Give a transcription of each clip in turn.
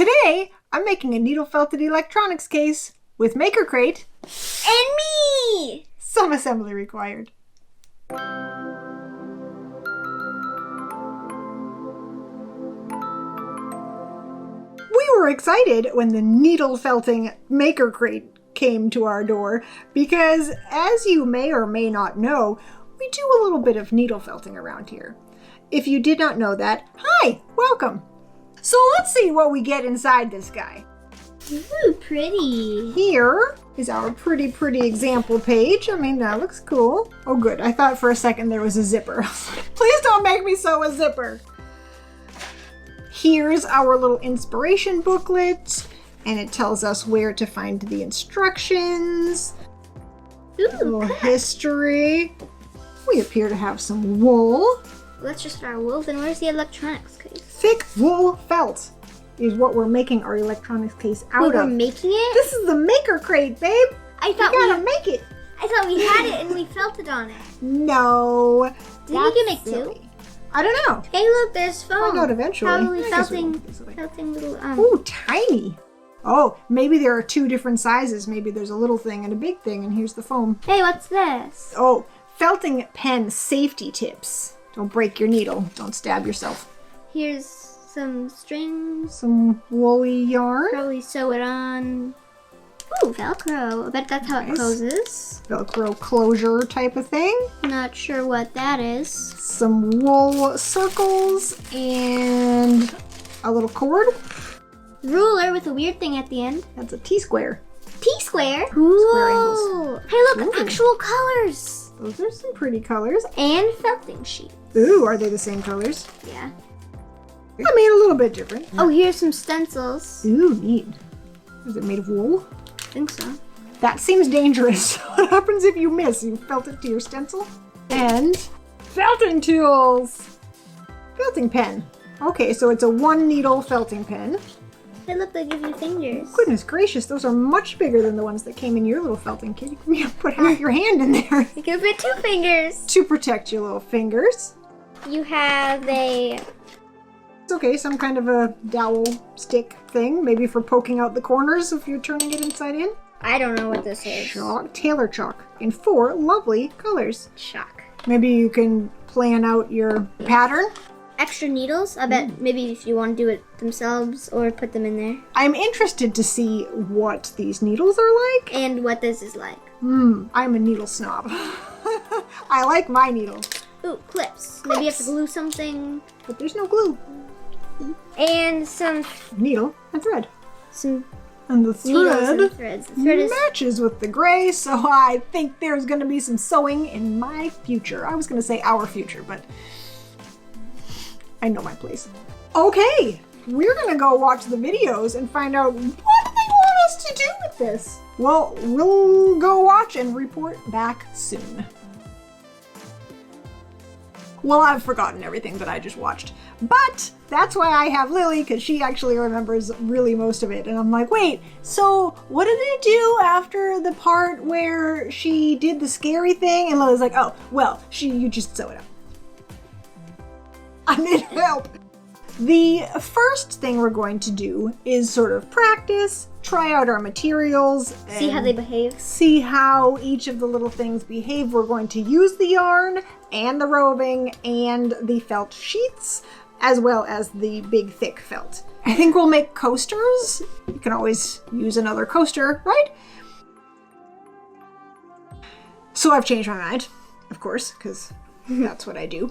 Today, I'm making a needle-felted electronics case with Maker Crate and me! Some assembly required. We were excited when the needle-felting Maker Crate came to our door because, as you may or may not know, we do a little bit of needle felting around here. If you did not know that, hi, welcome. So let's see what we get inside this guy. Ooh, pretty. Here is our pretty example page. I mean, that looks cool. Oh good, I thought for a second there was a zipper. Please don't make me sew a zipper. Here's our little inspiration booklet, and it tells us where to find the instructions. Ooh, a little history. We appear to have some wool. Let's just start wool. Then where's the electronics case? Thick wool felt is what we're making our electronics case out of. We're making it? This is the Maker Crate, babe. I thought we gotta make it. I thought we had it and we felted on it. No. Did you make two? I don't know. Hey, look, there's foam. Find out eventually. Probably felting little Ooh, tiny. Oh, maybe there are two different sizes. Maybe there's a little thing and a big thing, and here's the foam. Hey, what's this? Oh, felting pen safety tips. Don't break your needle. Don't stab yourself. Here's some strings. Some woolly yarn. Probably sew it on. Ooh, Velcro. I bet that's how it closes. Velcro closure type of thing. Not sure what that is. Some wool circles and a little cord. Ruler with a weird thing at the end. That's a T-square. T-square? Square angles. Hey, look, Ooh. actual colors. Those are some pretty colors. And felting sheet. Ooh, are they the same colors? Yeah. I mean, a little bit different. Oh, here's some stencils. Ooh, neat. Is it made of wool? I think so. That seems dangerous. What happens if you miss? You felt it to your stencil? And felting tools. Felting pen. Okay, so it's a one needle felting pen. Hey, look, they give you fingers. Goodness gracious, those are much bigger than the ones that came in your little felting kit. You can put half your hand in there. You can fit 2 fingers. To protect your little fingers. You have a... It's okay, some kind of a dowel stick thing, maybe for poking out the corners if you're turning it inside in. I don't know what this is. Chalk, tailor chalk, in 4 lovely colors. Chalk. Maybe you can plan out your pattern. Extra needles? I bet maybe if you want to do it themselves or put them in there. I'm interested to see what these needles are like. And what this is like. I'm a needle snob. I like my needles. Ooh, clips. Maybe you have to glue something. But there's no glue. And some... Needle and thread. Some... And the needles thread, and threads. The thread matches with the gray, so I think there's going to be some sewing in my future. I was going to say our future, but I know my place. Okay, we're going to go watch the videos and find out what do they want us to do with this. Well, we'll go watch and report back soon. Well, I've forgotten everything that I just watched, but that's why I have Lily, because she actually remembers really most of it. And I'm like, wait, so what did they do after the part where she did the scary thing? And Lily's like, oh, well, you just sew it up. I need help. The first thing we're going to do is sort of practice, try out our materials. See how they behave. See how each of the little things behave. We're going to use the yarn and the roving and the felt sheets, as well as the big thick felt. I think we'll make coasters. You can always use another coaster, right? So I've changed my mind, of course, because that's what I do.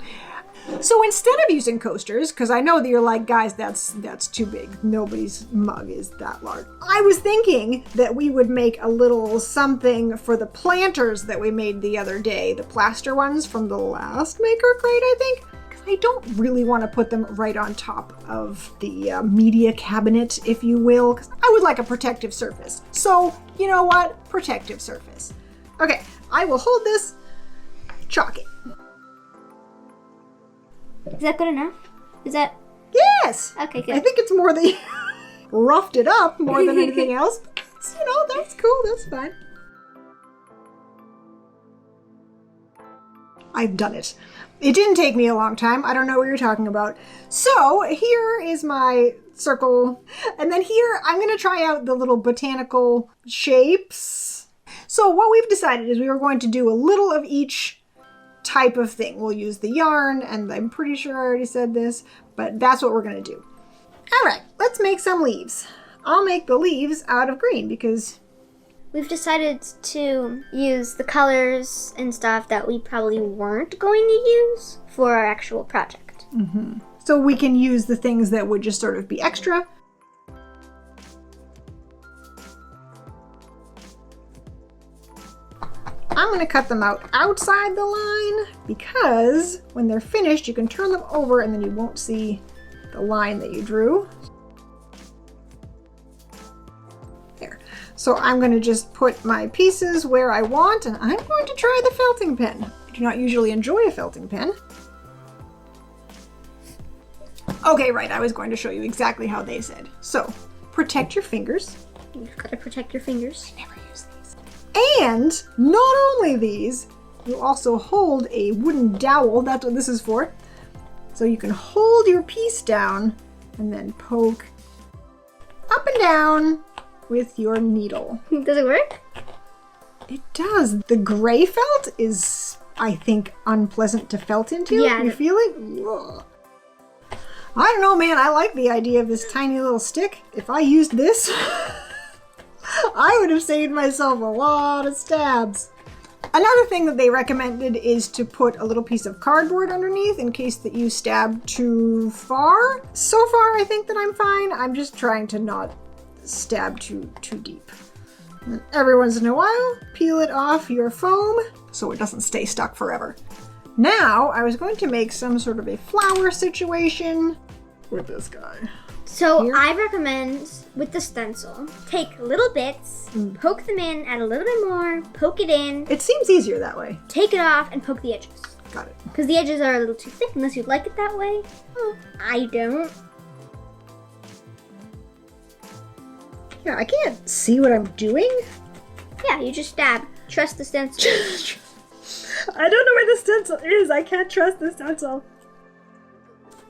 So instead of using coasters, because I know that you're like, guys, that's too big. Nobody's mug is that large. I was thinking that we would make a little something for the planters that we made the other day, the plaster ones from the last Maker Crate, I think. Because I don't really want to put them right on top of the media cabinet, if you will. Because I would like a protective surface. So, you know what? Protective surface. Okay, I will hold this, chalk it. Is that good enough? Is that... Yes! Okay, good. I think it's more the roughed it up more than anything else. But that's, that's cool. That's fine. I've done it. It didn't take me a long time. I don't know what you're talking about. So here is my circle. And then here, I'm going to try out the little botanical shapes. So what we've decided is we were going to do a little of each type of thing. We'll use the yarn, and I'm pretty sure I already said this, but that's what we're going to do. All right, let's make some leaves. I'll make the leaves out of green because we've decided to use the colors and stuff that we probably weren't going to use for our actual project. Mm-hmm. So we can use the things that would just sort of be extra. I'm going to cut them out outside the line because when they're finished, you can turn them over and then you won't see the line that you drew. There. So I'm going to just put my pieces where I want, and I'm going to try the felting pen. I do not usually enjoy a felting pen. Okay, right, I was going to show you exactly how they said. So, protect your fingers. You've got to protect your fingers. I never use these. And not only these, you also hold a wooden dowel. That's what this is for. So you can hold your piece down and then poke up and down with your needle. Does it work? It does. The gray felt is, I think, unpleasant to felt into. Yeah. You feel it? Ugh. I don't know, man. I like the idea of this tiny little stick. If I used this, I would have saved myself a lot of stabs. Another thing that they recommended is to put a little piece of cardboard underneath in case that you stab too far. So far, I think that I'm fine. I'm just trying to not stab too deep. And every once in a while, peel it off your foam so it doesn't stay stuck forever. Now, I was going to make some sort of a flower situation with this guy. So Here. I recommend, with the stencil, take little bits, poke them in, add a little bit more, poke it in. It seems easier that way. Take it off and poke the edges. Got it. Because the edges are a little too thick unless you'd like it that way. I don't. Yeah, I can't see what I'm doing. Yeah, you just stab. Trust the stencil. I don't know where the stencil is. I can't trust the stencil.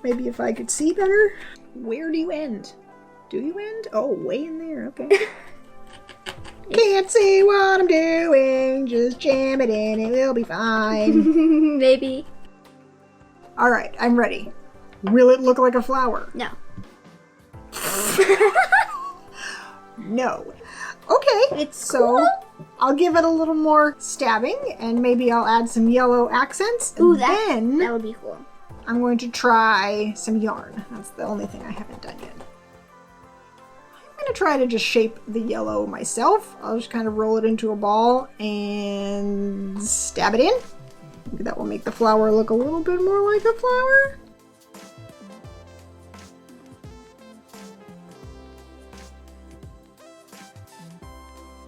Maybe if I could see better. Where do you end? Do you end? Oh, way in there. Okay. Can't see what I'm doing. Just jam it in. It will be fine. Maybe. All right, I'm ready. Will it look like a flower? No. No. Okay. It's so cool. I'll give it a little more stabbing, and maybe I'll add some yellow accents. Ooh, and then that would be cool. I'm going to try some yarn. That's the only thing I haven't done yet. I'm going to try to just shape the yellow myself. I'll just kind of roll it into a ball and stab it in. Maybe that will make the flower look a little bit more like a flower.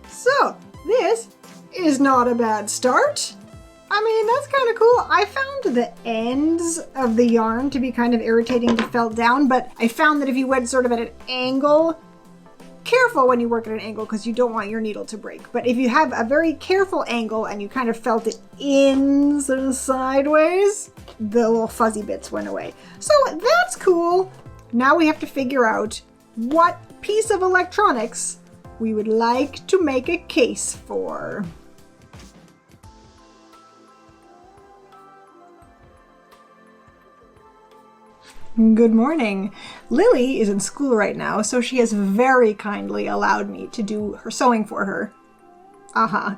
So, this is not a bad start. I mean, that's kind of cool. I found the ends of the yarn to be kind of irritating to felt down, but I found that if you went sort of at an angle, careful when you work at an angle because you don't want your needle to break. But if you have a very careful angle and you kind of felt it in sort of sideways, the little fuzzy bits went away. So that's cool. Now we have to figure out what piece of electronics we would like to make a case for. Good morning. Lily is in school right now, so she has very kindly allowed me to do her sewing for her.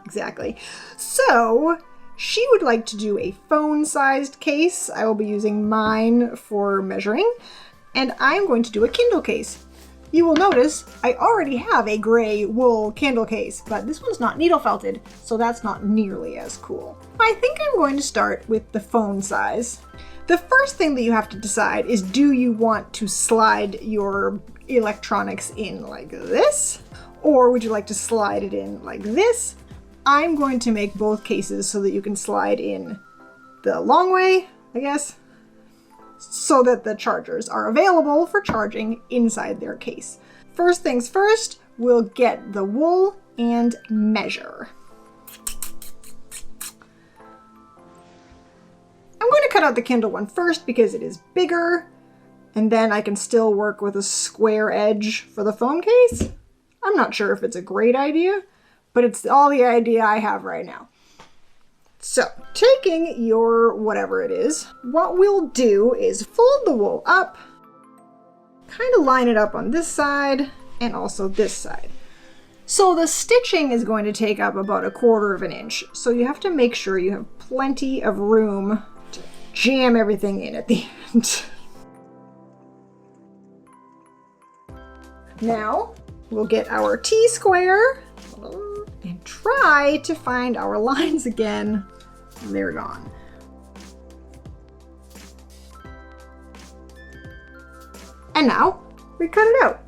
Exactly. So, she would like to do a phone-sized case. I will be using mine for measuring, and I'm going to do a Kindle case. You will notice I already have a gray wool candle case, but this one's not needle felted, so that's not nearly as cool. I think I'm going to start with the phone size. The first thing that you have to decide is, do you want to slide your electronics in like this? Or would you like to slide it in like this? I'm going to make both cases so that you can slide in the long way, I guess, so that the chargers are available for charging inside their case. First things first, we'll get the wool and measure. I'm going to cut out the Kindle one first because it is bigger, And then I can still work with a square edge for the phone case. I'm not sure if it's a great idea, but it's all the idea I have right now. So, taking your whatever it is, what we'll do is fold the wool up, kind of line it up on this side and also this side. So the stitching is going to take up about 1/4 of an inch. So you have to make sure you have plenty of room to jam everything in at the end. Now we'll get our T-square and try to find our lines again. They're gone. And now we cut it out.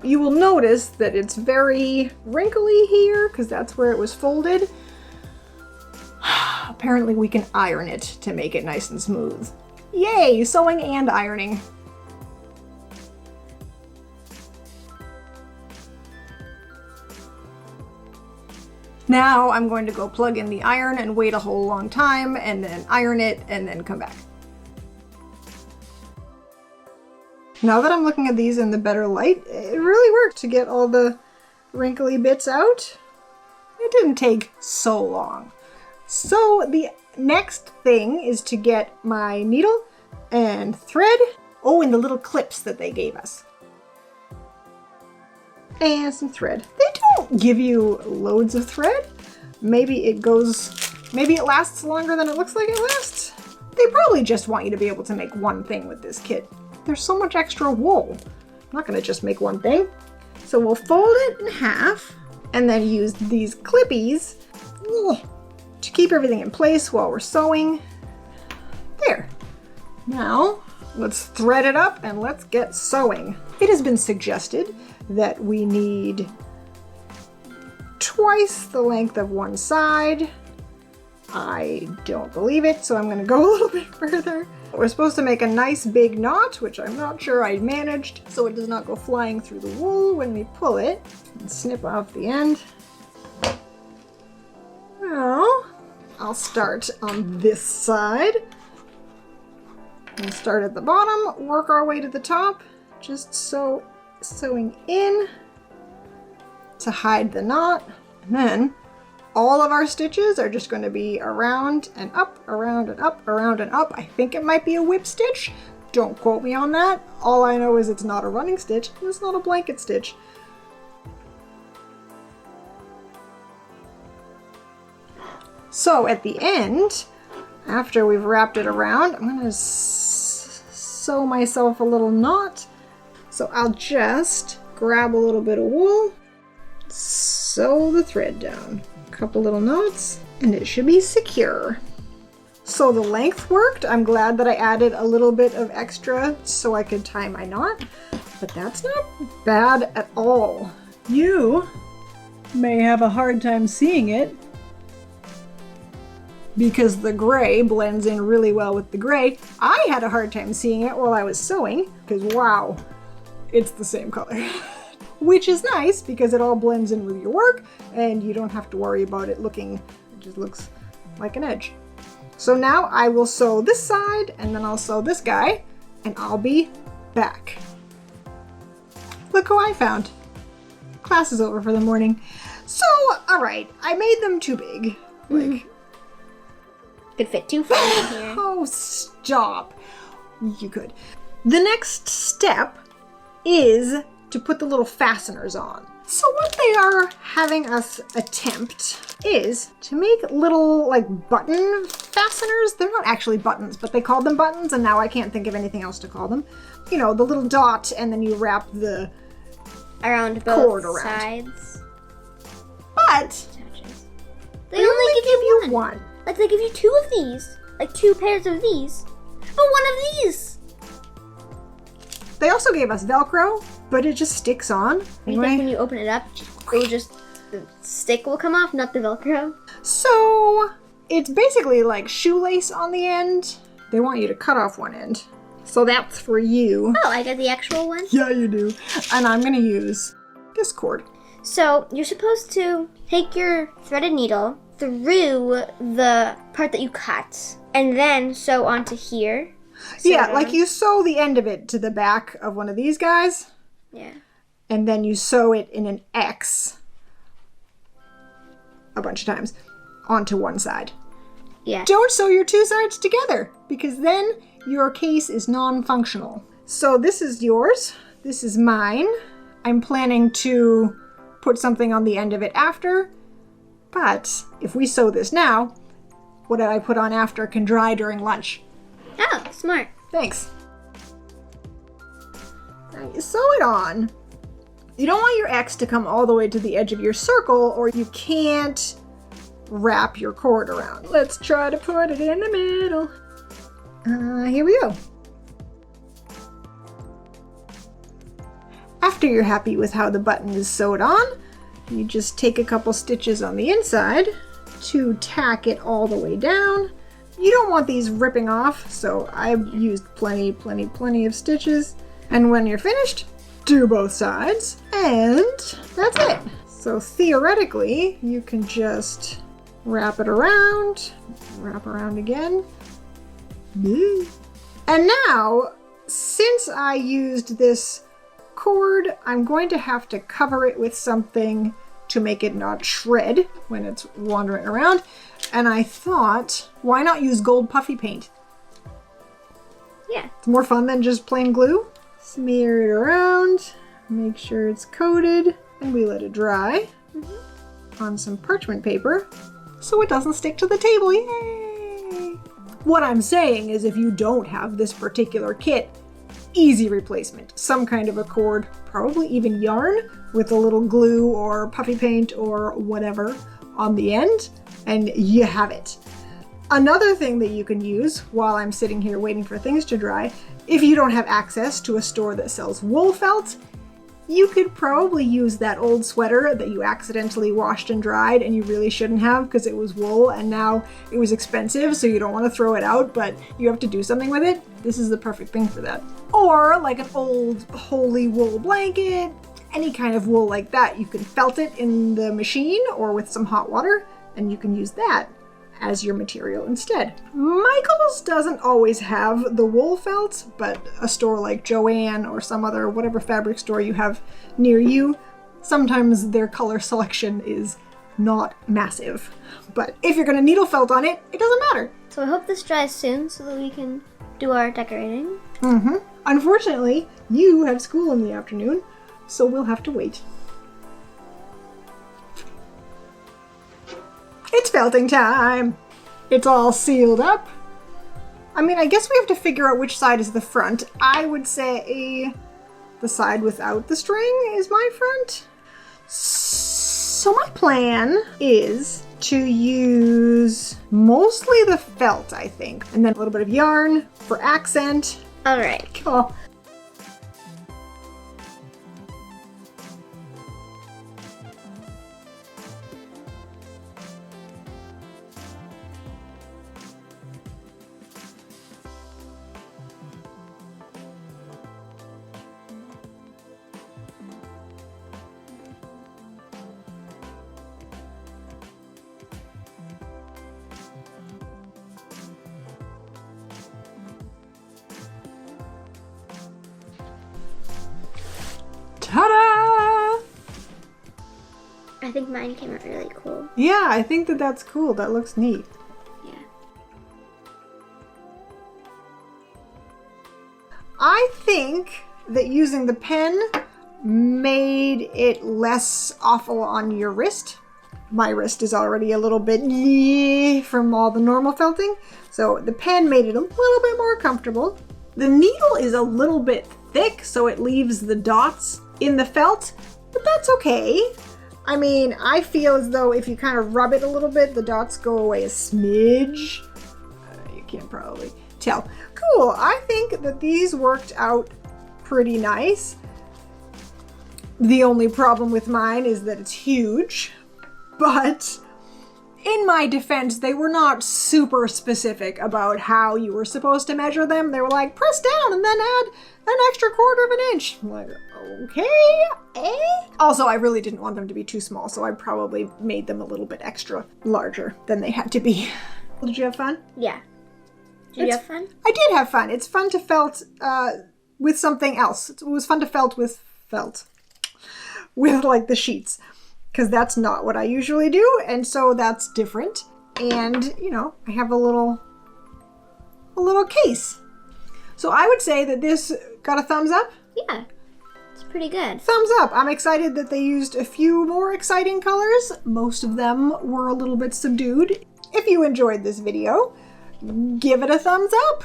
You will notice that it's very wrinkly here because that's where it was folded. Apparently we can iron it to make it nice and smooth. Yay, sewing and ironing. Now I'm going to go plug in the iron and wait a whole long time and then iron it and then come back. Now that I'm looking at these in the better light, it really worked to get all the wrinkly bits out. It didn't take so long. So the next thing is to get my needle and thread. Oh, and the little clips that they gave us. And some thread. They don't give you loads of thread. Maybe it lasts longer than it looks like it lasts. They probably just want you to be able to make one thing with this kit. There's so much extra wool. I'm not gonna just make one thing. So we'll fold it in half and then use these clippies to keep everything in place while we're sewing. There. Now, let's thread it up and let's get sewing. It has been suggested that we need twice the length of one side. I don't believe it, so I'm gonna go a little bit further. We're supposed to make a nice big knot, which I'm not sure I managed, so it does not go flying through the wool when we pull it. And snip off the end. Now, I'll start on this side. We'll start at the bottom, work our way to the top, just sewing in to hide the knot. And then all of our stitches are just going to be around and up, around and up, around and up. I think it might be a whip stitch. Don't quote me on that. All I know is it's not a running stitch and it's not a blanket stitch. So at the end, after we've wrapped it around, I'm going to sew myself a little knot. So I'll just grab a little bit of wool, sew the thread down. Couple little knots and it should be secure. So the length worked. I'm glad that I added a little bit of extra so I could tie my knot, but that's not bad at all. You may have a hard time seeing it because the gray blends in really well with the gray. I had a hard time seeing it while I was sewing because wow, it's the same color. Which is nice because it all blends in with your work and you don't have to worry about it looking, it just looks like an edge. So now I will sew this side and then I'll sew this guy and I'll be back. Look who I found. Class is over for the morning. So, all right, I made them too big. Like, could fit too far in here. Oh, stop. You could. The next step is to put the little fasteners on. So what they are having us attempt is to make little like button fasteners. They're not actually buttons, but they call them buttons and now I can't think of anything else to call them. You know, the little dot and then you wrap the around both sides. But they only give you one. Like they give you two of these, like two pairs of these, but one of these. They also gave us Velcro, but it just sticks on. You think when you open it up, the stick will come off, not the Velcro? So it's basically like shoelace on the end. They want you to cut off one end. So that's for you. Oh, I get the actual one? Yeah, you do. And I'm gonna use this cord. So you're supposed to take your threaded needle through the part that you cut And then sew onto here. Yeah, like you sew the end of it to the back of one of these guys. Yeah. And then you sew it in an X a bunch of times onto one side. Yeah. Don't sew your two sides together because then your case is non-functional. So this is yours. This is mine. I'm planning to put something on the end of it after. But if we sew this now, what I put on after can dry during lunch. Oh, smart. Thanks. Now you sew it on. You don't want your X to come all the way to the edge of your circle or you can't wrap your cord around. Let's try to put it in the middle. Here we go. After you're happy with how the button is sewed on, you just take a couple stitches on the inside to tack it all the way down. You don't want these ripping off, so I've used plenty of stitches. And when you're finished, do both sides, and that's it. So theoretically, you can just wrap it around, wrap around again. And now, since I used this cord, I'm going to have to cover it with something to make it not shred when it's wandering around. And I thought, why not use gold puffy paint? Yeah. It's more fun than just plain glue. Smear it around, make sure it's coated, and we let it dry on some parchment paper so it doesn't stick to the table. Yay! What I'm saying is if you don't have this particular kit, easy replacement. Some kind of a cord, probably even yarn with a little glue or puffy paint or whatever on the end, and you have it. Another thing that you can use while I'm sitting here waiting for things to dry, if you don't have access to a store that sells wool felt, you could probably use that old sweater that you accidentally washed and dried and you really shouldn't have because it was wool and now it was expensive, so you don't want to throw it out, but you have to do something with it. This is the perfect thing for that. Or like an old holy wool blanket, any kind of wool like that. You can felt it in the machine or with some hot water and you can use that as your material instead. Michael's doesn't always have the wool felt, but a store like Joann or some other whatever fabric store you have near you, sometimes their color selection is not massive. But if you're gonna needle felt on it, it doesn't matter. So I hope this dries soon so that we can do our decorating. Unfortunately, you have school in the afternoon, so we'll have to wait. It's felting time. It's all sealed up. I mean, I guess we have to figure out which side is the front. I would say the side without the string is my front. So my plan is to use mostly the felt, I think, and then a little bit of yarn for accent. All right. Oh. Ta-da! I think mine came out really cool. Yeah, I think that that's cool. That looks neat. Yeah. I think that using the pen made it less awful on your wrist. My wrist is already a little bit from all the normal felting, so the pen made it a little bit more comfortable. The needle is a little bit thick, so it leaves the dots in the felt, but that's okay. I mean, I feel as though if you kind of rub it a little bit, the dots go away a smidge. You can't probably tell. Cool, I think that these worked out pretty nice. The only problem with mine is that it's huge, but in my defense, they were not super specific about how you were supposed to measure them. They were like, press down and then add an extra 1/4 of an inch. I'm like, okay, Also, I really didn't want them to be too small, so I probably made them a little bit extra larger than they had to be. Did you have fun? Yeah. Did you have fun? I did have fun. It's fun to felt with something else. It was fun to felt with like the sheets, because that's not what I usually do, and so that's different. And you know, I have a little case. So I would say that this got a thumbs up. Yeah, it's pretty good. Thumbs up. I'm excited that they used a few more exciting colors. Most of them were a little bit subdued. If you enjoyed this video, give it a thumbs up.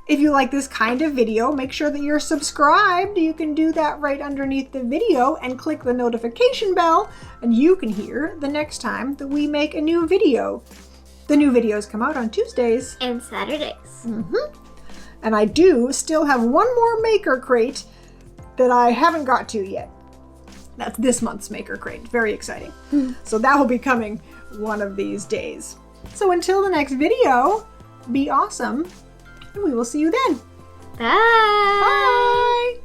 If you like this kind of video, make sure that you're subscribed. You can do that right underneath the video and click the notification bell, and you can hear the next time that we make a new video. The new videos come out on Tuesdays and Saturdays. And I do still have one more maker crate that I haven't got to yet. That's this month's maker crate. Very exciting. So that will be coming one of these days. So until the next video, be awesome, and we will see you then. Bye. Bye.